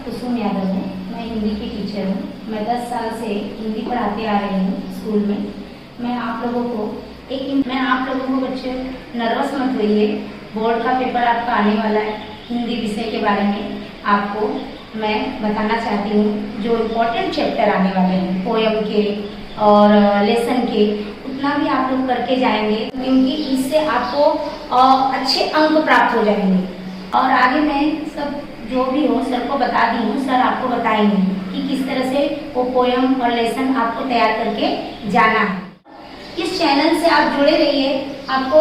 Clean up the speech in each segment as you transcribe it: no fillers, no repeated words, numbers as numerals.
कुसुम यादव हूँ। मैं हिंदी की टीचर हूँ। मैं 10 साल से हिंदी पढ़ाते आ रही हूँ स्कूल में। मैं आप लोगों को बच्चे नर्वस मत होइए। बोर्ड का पेपर आपका आने वाला है। हिंदी विषय के बारे में आपको मैं बताना चाहती हूँ। जो इम्पोर्टेंट चैप्टर आने वाले हैं पोयम के और लेसन के, उतना भी आप लोग करके जाएंगे, क्योंकि इससे आपको अच्छे अंक प्राप्त हो जाएंगे। और आगे मैं सब जो भी हो सर को बता दी हूँ। सर आपको बताएंगे कि किस तरह से वो पोयम और लेसन आपको तैयार करके जाना है। इस चैनल से आप जुड़े रहिए। आपको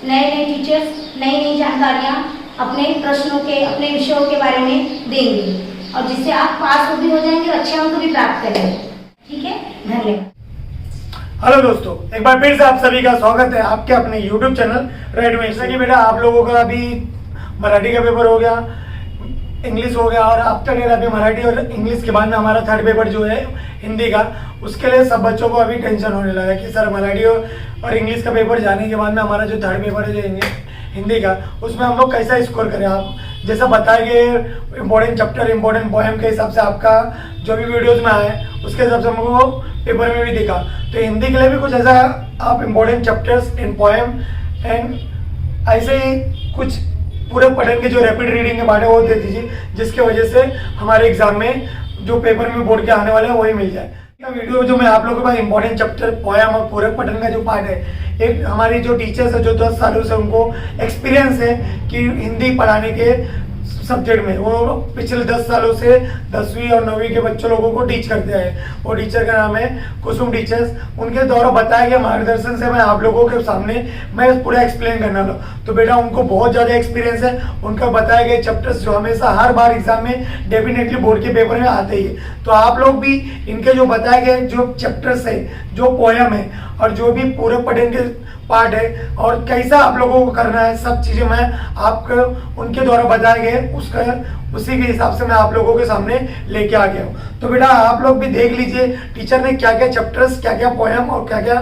नए नए टीचर्स नई नई जानकारियाँ अपने प्रश्नों के, अपने विषयों के बारे में देंगे, और जिससे आप पास भी हो जाएंगे और अच्छे अंक भी प्राप्त करेंगे। ठीक है, धन्यवाद। हेलो दोस्तों, एक बार फिर से आप सभी का स्वागत है आपके अपने YouTube चैनल रेड में। जैसा कि बेटा आप लोगों का अभी मराठी का पेपर हो गया, इंग्लिश हो गया, और आफ्टर ईयर अभी मराठी और इंग्लिश के बाद में हमारा थर्ड पेपर जो है हिंदी का, उसके लिए सब बच्चों को अभी टेंशन होने लगा है कि सर मराठी और इंग्लिश का पेपर जाने के बाद में हमारा जो थर्ड पेपर है जो हिंदी का, उसमें हम लोग कैसा स्कोर करें। आप जैसा बताए गए इंपॉर्टेंट चैप्टर, इंपॉर्टेंट पोएम के हिसाब से आपका जो भी वीडियोज में आए उसके हिसाब से हमको पेपर में भी दिखा। तो हिंदी के लिए भी कुछ ऐसा आप important chapters in poem and ऐसे ही कुछ पूरे पढ़ने के जो रैपिड रीडिंग के बारे में वो दे दीजिए, जिसकी वजह से हमारे एग्जाम में जो पेपर में बोर्ड के आने वाले हैं वही मिल जाए। वीडियो जो मैं आप लोगों के पास इंपॉर्टेंट चैप्टर पोएम और पूरक पठन का जो पार्ट है, एक हमारी जो टीचर्स है जो 10 सालों से उनको एक्सपीरियंस है कि हिंदी पढ़ाने के सब्जेक्ट में, वो पिछले 10 सालों से 10वीं और 9वीं के बच्चों लोगों को टीच करते हैं। वो टीचर का नाम है कुसुम टीचर्स। उनके द्वारा बताए गए मार्गदर्शन से मैं आप लोगों के सामने मैं पूरा एक्सप्लेन करना लगा। तो बेटा उनको बहुत ज़्यादा एक्सपीरियंस है। उनका बताए गए चैप्टर्स जो हमेशा हर बार एग्जाम में डेफिनेटली बोर्ड के पेपर में आते ही है। तो आप लोग भी इनके जो बताए गए जो चैप्टर्स है, जो पोएम है और जो भी पूरे पठन के पार्ट है और कैसा आप लोगों को करना है, सब चीज़ें मैं आपको उनके द्वारा बताए गए उसी के हिसाब से मैं आप लोगों के सामने लेके आ गया हूँ। तो बेटा आप लोग भी देख लीजिए टीचर ने क्या क्या चैप्टर्स, क्या क्या पोएम और क्या क्या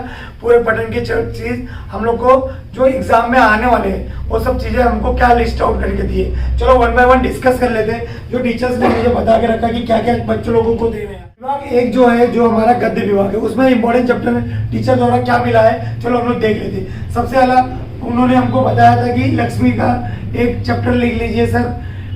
पूरे पठन की चीज हम लोग को जो एग्जाम में आने वाले हैं वो सब चीजें हमको क्या लिस्ट आउट करके दिए। चलो वन बाय वन डिस्कस कर लेते हैं। जो टीचर्स ने मुझे बता के रखा कि क्या क्या बच्चों लोगों को देने हैं। विभाग एक जो है जो हमारा गद्य विभाग है, उसमें इंपॉर्टेंट चैप्टर टीचर द्वारा क्या मिला है, चलो हम लोग देख लेते हैं। सबसे पहला उन्होंने हमको बताया था कि लक्ष्मी का एक चैप्टर लिख लीजिए सर,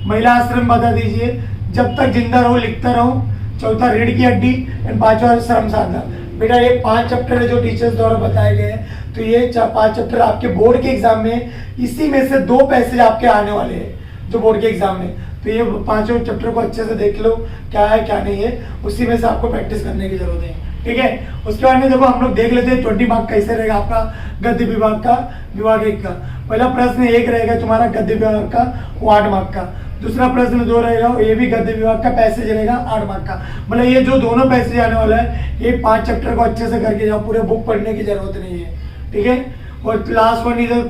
महिला आश्रम बता दीजिए, जब तक जिंदा रहो लिखता रहो, चौथा रीढ़ की हड्डी एंड पांचवा श्रम साधना। बेटा ये 5 चैप्टर है जो टीचर्स द्वारा बताए गए हैं। तो ये 5 चैप्टर आपके बोर्ड के एग्जाम में, इसी में से 2 पैसेज आपके आने वाले हैं जो बोर्ड के एग्जाम में। तो ये 5 चैप्टर को अच्छे से देख लो क्या है क्या नहीं है, उसी में से आपको प्रैक्टिस करने की जरूरत है। ठीक है, उसके बाद में देखो हम लोग देख लेते हैं 20 मार्क कैसे रहेगा आपका गद्य विभाग का, विभाग 1 का। पहला प्रश्न 1 रहेगा तुम्हारा गद्य विभाग का, वो 8 मार्क का। दूसरा प्रश्न 2 रहेगा, ये भी गद्य विभाग का पैसेज रहेगा 8 मार्क का। मतलब ये जो दोनों पैसेज आने वाला है, ये 5 चैप्टर को अच्छे से करके जाओ, पूरे बुक पढ़ने की जरूरत नहीं है। ठीक है, और लास्ट वन इधर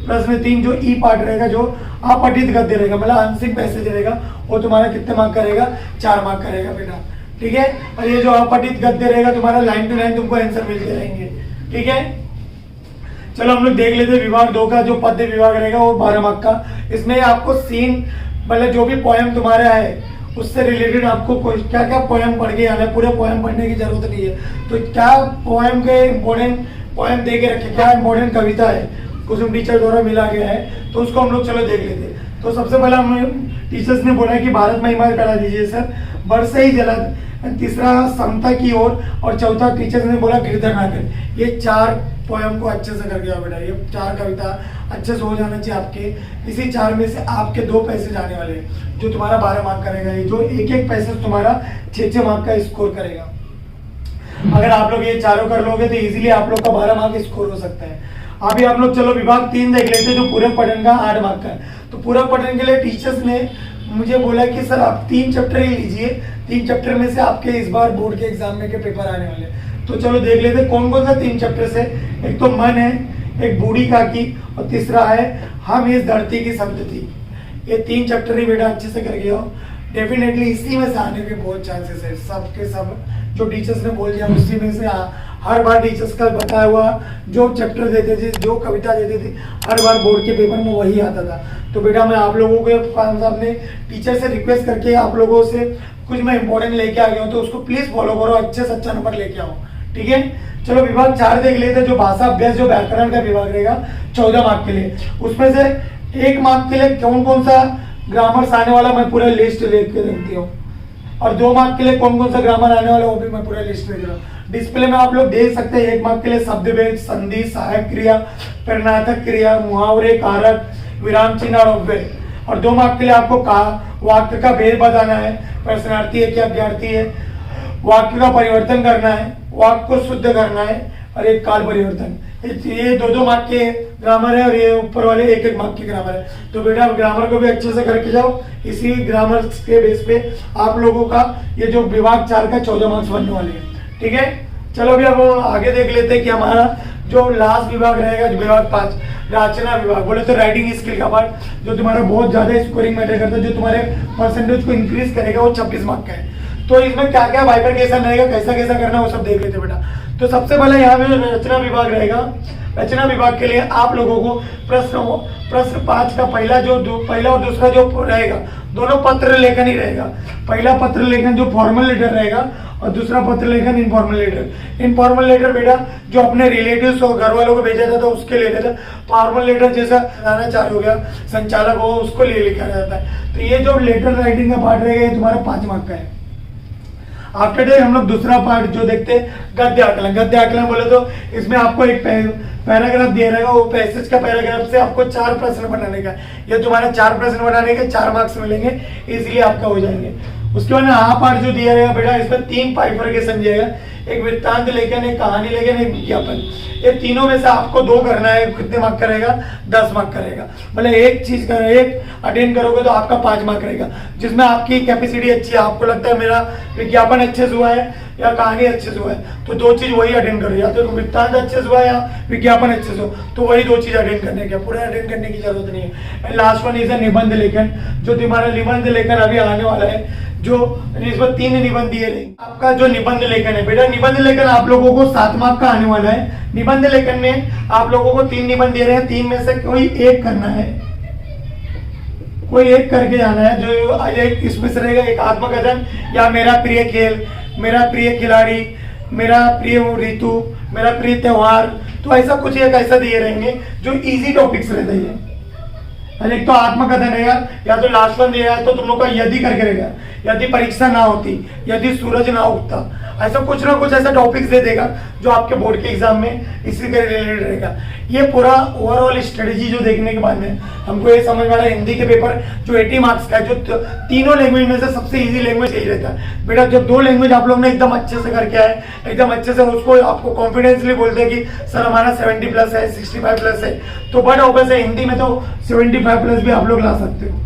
प्रश्न 3 जो ई पार्ट रहेगा, जो अपठित गद्य रहेगा, मतलब आंशिक पैसेज रहेगा, वो तुम्हारा कितने मार्क का रहेगा, 4 मार्क का रहेगा बेटा। ठीक है, और ये जो अपठित गद्य रहेगा तुम्हारा लाइन टू लाइन तुमको आंसर मिलते रहेंगे। ठीक है, चलो हम लोग देख लेते हैं विभाग 2 का जो पद्य विभाग रहेगा वो 12 मार्क का। इसमें आपको सीन मतलब जो भी पोएम तुम्हारा है उससे रिलेटेड आपको क्या क्या पोएम पढ़ के आना है, पूरे पोएम पढ़ने की जरूरत नहीं है। तो क्या पोएम के इम्पोर्टेंट पोएम दे के रखे, क्या इम्पोर्टेंट कविता है कुसुम टीचर द्वारा मिला गया है, तो उसको हम लोग चलो देख लेते हैं। तो सबसे पहले हम टीचर्स ने बोला कि भारत महिमा करा दीजिए सर, बरसे ही जला, तीसरा समता की ओर, और चौथा टीचर्स ने बोला गिरधर नागर। ये 4 पोएम को अच्छे से करके आओ बेटा। ये 4 कविता अच्छे से हो जाना चाहिए आपके। इसी 4 में से आपके 2 पैसेज आने वाले हैं जो तुम्हारा 12 मार्क करेगा। ये जो एक पैसेज तुम्हारा 6 मार्क का स्कोर करेगा। अगर आप लोग ये चारों कर लोगे तो इजीली आप लोग का 12 मार्क स्कोर हो सकता है। अभी आप लोग चलो विभाग 3 देख लेते हैं जो पूरे पठन का 8 मार्क का है। तो पूरा पठन के लिए टीचर्स ने मुझे बोला कि सर आप 3 चैप्टर ही लीजिए, 3 चैप्टर में से आपके इस बार बोर्ड के एग्जाम में के पेपर आने वाले। तो चलो देख लेते कौन कौन सा 3 चैप्टर से। एक तो मन है, एक बूढ़ी काकी, और तीसरा है हम इस धरती की संतति। ये 3 चैप्टर ही बेटा अच्छे से करके आओ। डेफिनेटली इसी में से आने के बहुत चांसेस है। सबके सब जो टीचर्स ने बोल दिया उसी में से हर बार टीचर्स का बताया हुआ जो चैप्टर देते थे, जो कविता देते थे, हर बार बोर्ड के पेपर में वही आता था। तो बेटा मैं आप लोगों के अपने टीचर से रिक्वेस्ट करके आप लोगों से कुछ मैं इंपॉर्टेंट लेके आ गया हूँ, तो उसको प्लीज फॉलो करो, अच्छे से अच्छा नंबर लेके आओ, ठीक है। चलो विभाग 4 देख लेते हैं। जो भाषा अभ्यास जो व्याकरण का विभाग रहेगा 14 मार्क के लिए, उसमें से 1 मार्क के लिए कौन कौन सा ग्रामर्स आने वाला मैं पूरा लिस्ट लेके देती हूँ, और 2 मार्क के लिए कौन कौन सा ग्रामर आने वाला वो भी मैं पूरा लिस्ट ले रहा हूँ। डिस्प्ले में आप लोग देख सकते हैं 1 मार्क के लिए शब्द भेद, संधि, सहायक क्रिया, परिणामक क्रिया, मुहावरे, कारक, विराम चिन्ह और अव्यय। और 2 मार्क के लिए आपको वाक्य का भेद बताना है, प्रश्नार्थी है कि अभ्यर्थी है, वाक्य का परिवर्तन करना है, वाक्य को शुद्ध करना है, और एक काल परिवर्तन। ये 2-2 मार्क के ग्रामर है और ये ऊपर वाले 1-1 मार्क के ग्रामर है। तो बेटा ग्रामर को भी अच्छे से करके जाओ, इसी ग्रामर के बेस पे आप लोगों का ये जो विभाग 4 का 14 मार्क्स बनने वाले हैं, ठीक है। चलो अभी अब आगे देख लेते हैं कि हमारा जो लास्ट विभाग रहेगा, विभाग 5 रचना विभाग, बोले तो राइटिंग स्किल का पार्ट, जो तुम्हारा बहुत ज्यादा स्कोरिंग मैटर करता है, जो तुम्हारे परसेंटेज को इंक्रीज करेगा, वो 26 मार्क का है। तो इसमें क्या क्या बाइफरकेशन रहेगा, कैसा कैसा करना है, वो सब देख लेते हैं बेटा। तो सबसे पहले यहाँ पे रचना विभाग रहेगा। रचना विभाग के लिए आप लोगों को प्रश्न 5 का पहला और दूसरा जो रहेगा, दोनों पत्र लेखन ही रहेगा। पहला पत्र लेखन जो फॉर्मल लेटर रहेगा, और दूसरा पत्र लेखन इनफॉर्मल लेटर। इनफॉर्मल लेटर बेटा जो अपने रिलेटिव्स और घर वालों को भेजा जाता है उसके लिए था। फॉर्मल लेटर जैसा प्रधानाचार्य हो गया, संचालक हो, उसको ले लिखा जाता है। तो ये जो लेटर राइटिंग का पार्ट रहेगा ये तुम्हारा 5 मार्क का है। आफ्टर डे हम लोग दूसरा पार्ट जो देखते हैं गद्य आकलन। गद्य आकलन बोले तो इसमें आपको एक पैराग्राफ दिया रहेगा, वो पैसेज का पैराग्राफ से आपको 4 प्रश्न बनाने का। ये तुम्हारा 4 प्रश्न बनाने के 4 मार्क्स मिलेंगे, इसलिए आपका हो जाएंगे। उसके बाद हाँ पार्ट जो दिया रहेगा बेटा, इसमें 3 बाइफरकेशन दिया गया, एक वृत्तांत लेखन, एक कहानी लेखन, एक विज्ञापन। ये तीनों में से आपको 2 करना है। कितने मार्क करेगा? 10 मार्क करेगा। मतलब एक चीज कर एक अटेंड करोगे तो आपका 5 मार्क रहेगा, जिसमें आपकी कैपेसिटी अच्छी है, आपको लगता है मेरा विज्ञापन अच्छे से हुआ है या कहानी अच्छे से हुआ है, तो 2 चीज वही अटेंड करो, या तो वृत्तांत अच्छे से हुआ है या विज्ञापन अच्छे से हो, तो वही 2 चीज अटेंड करने की, पूरा अटेंड करने की जरूरत नहीं है। लास्ट वन इज निबंध लेखन, जो तुम्हारा निबंध लेखन अभी आने वाला है, जो इसमें 3 निबंध दिए रहेंगे। आपका जो निबंध लेखन है बेटा, निबंध लेखन आप लोगों को 7 मार्क का आने वाला है। निबंध लेखन में आप लोगों को 3 निबंध दे रहे हैं, 3 में से कोई एक करना है, कोई एक करके जाना है। जो एक इसमें से रहेगा, एक आत्मकथन या मेरा प्रिय खेल, मेरा प्रिय खिलाड़ी, मेरा प्रिय ऋतु, मेरा प्रिय त्योहार, तो ऐसा कुछ एक ऐसा दिए रहेंगे जो इजी टॉपिक्स रहते हैं। एक तो आत्मकथन रहेगा, या तो लास्ट वन दिया है तो तुम लोग का यदि करके रहेगा, यदि परीक्षा ना होती, यदि सूरज ना उगता, ऐसा कुछ ना कुछ ऐसा टॉपिक्स दे देगा जो आपके बोर्ड के एग्जाम में इसी के रिलेटेड रहेगा। ये पूरा ओवरऑल स्ट्रेटेजी जो देखने के बाद में हमको ये समझ में आ रहा है, हिंदी के पेपर जो 80 मार्क्स का है, जो तीनों लैंग्वेज में से सबसे इजी लैंग्वेज यही रहता है बेटा। जब 2 लैंग्वेज आप लोग ने एकदम अच्छे से करके आए, एकदम अच्छे से उसको आपको कॉन्फिडेंसली बोलते हैं कि सर हमारा 70+ है, 65+ है, तो बट ऑब्वियस है हिंदी में तो 75+ भी आप लोग ला सकते हो,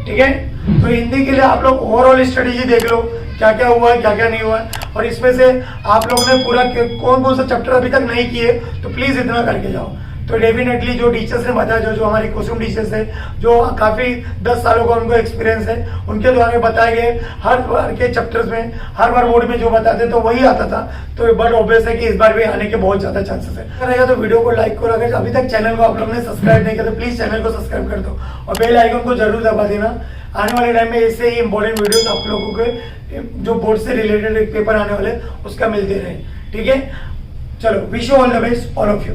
ठीक है। तो हिंदी के लिए आप लोग ओवरऑल स्ट्रेटेजी देख लो, क्या क्या हुआ है, क्या क्या नहीं हुआ है, और इसमें से आप लोगों ने पूरा कौन कौन सा चैप्टर अभी तक नहीं किए, तो प्लीज इतना करके जाओ। तो डेफिनेटली जो टीचर्स ने बताया, जो हमारी कुसुम टीचर्स है, जो काफी 10 सालों का उनको एक्सपीरियंस है, उनके द्वारा बताए गए हर बार के चैप्टर्स में, हर बार बोर्ड में जो बताते तो वही आता था। तो बट ऑब्वियस है कि इस बार भी आने के बहुत ज्यादा चांसेस है। रहेगा तो वीडियो को लाइक करो, अगर अभी तक चैनल को आप लोगों ने सब्सक्राइब नहीं किया तो प्लीज चैनल को सब्सक्राइब कर दो, और बेल आइकन को जरूर दबा देना। आने वाले टाइम में ऐसे ही इंपॉर्टेंट वीडियोस आप लोगों के जो बोर्ड से रिलेटेड पेपर आने वाले उसका मिलते रहे, ठीक है। चलो, wish you all the best all of you.